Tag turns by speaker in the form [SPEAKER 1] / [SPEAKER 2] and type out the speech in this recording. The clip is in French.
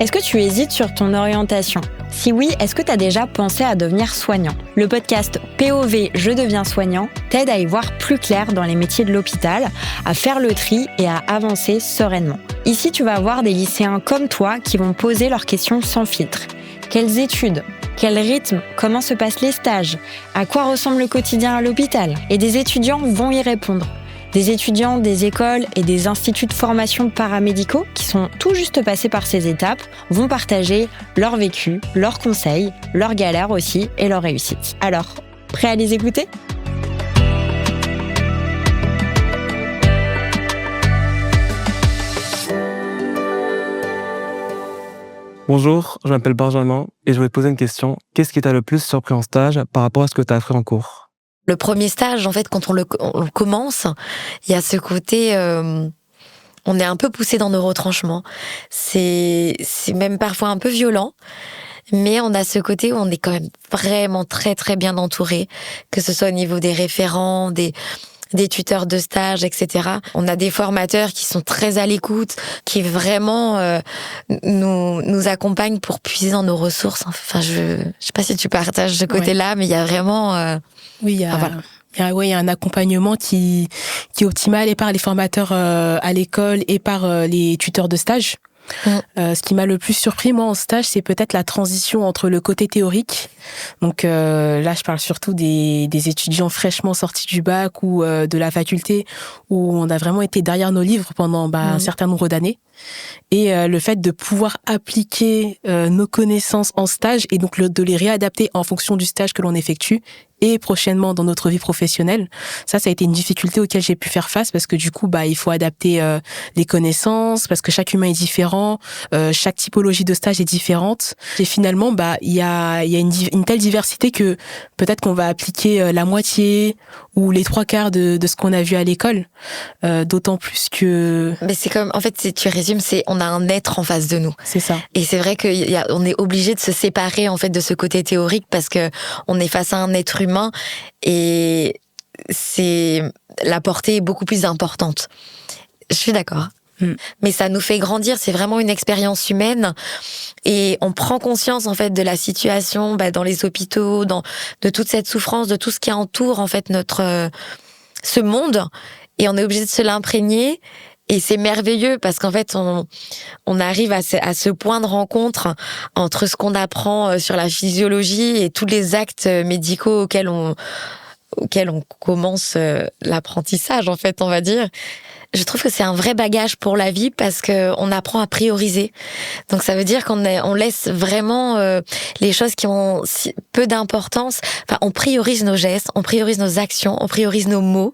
[SPEAKER 1] Est-ce que tu hésites sur ton orientation ? Si oui, est-ce que tu as déjà pensé à devenir soignant ? Le podcast POV Je deviens soignant t'aide à y voir plus clair dans les métiers de l'hôpital, à faire le tri et à avancer sereinement. Ici, tu vas avoir des lycéens comme toi qui vont poser leurs questions sans filtre. Quelles études ? Quel rythme ? Comment se passent les stages ? À quoi ressemble le quotidien à l'hôpital ? Et des étudiants vont y répondre. Des étudiants des écoles et des instituts de formation paramédicaux qui sont tout juste passés par ces étapes vont partager leur vécu, leurs conseils, leurs galères aussi et leurs réussites. Alors, prêt à les écouter ?
[SPEAKER 2] Bonjour, je m'appelle Benjamin et je voulais te poser une question. Qu'est-ce qui t'a le plus surpris en stage par rapport à ce que tu as appris en cours ?
[SPEAKER 3] Le premier stage, en fait, quand on le commence, il y a ce côté, on est un peu poussé dans nos retranchements. C'est même parfois un peu violent, mais on a ce côté où on est quand même vraiment très très bien entouré, que ce soit au niveau des référents, des tuteurs de stage, etc. On a des formateurs qui sont très à l'écoute, qui vraiment nous accompagnent pour puiser dans nos ressources. Enfin, je sais pas si tu partages ce côté-là, mais il y a vraiment...
[SPEAKER 4] Oui, il y a un accompagnement qui est optimal et par les formateurs à l'école et par les tuteurs de stage. Ce qui m'a le plus surpris, moi, en stage, c'est peut-être la transition entre le côté théorique. Donc là, je parle surtout des étudiants fraîchement sortis du bac ou de la faculté, où on a vraiment été derrière nos livres pendant un certain nombre d'années. Et le fait de pouvoir appliquer nos connaissances en stage et donc de les réadapter en fonction du stage que l'on effectue et prochainement dans notre vie professionnelle. Ça a été une difficulté auquel j'ai pu faire face parce que du coup, il faut adapter les connaissances parce que chaque humain est différent, chaque typologie de stage est différente. Et finalement, il y a une telle diversité que peut-être qu'on va appliquer la moitié ou les 3/4 de ce qu'on a vu à l'école. D'autant plus que...
[SPEAKER 3] Mais c'est comme, en fait, si tu résumes, on a un être en face de nous.
[SPEAKER 4] C'est ça.
[SPEAKER 3] Et c'est vrai qu'on est obligé de se séparer, en fait, de ce côté théorique parce que on est face à un être humain et la portée est beaucoup plus importante. Je suis d'accord. Mais ça nous fait grandir, c'est vraiment une expérience humaine et on prend conscience en fait de la situation dans les hôpitaux, de toute cette souffrance, de tout ce qui entoure en fait ce monde et on est obligé de se l'imprégner. Et c'est merveilleux parce qu'en fait, on arrive à ce point de rencontre entre ce qu'on apprend sur la physiologie et tous les actes médicaux auxquels on commence l'apprentissage, en fait, on va dire. Je trouve que c'est un vrai bagage pour la vie parce que on apprend à prioriser. Donc ça veut dire on laisse vraiment les choses qui ont peu d'importance. Enfin, on priorise nos gestes, on priorise nos actions, on priorise nos mots.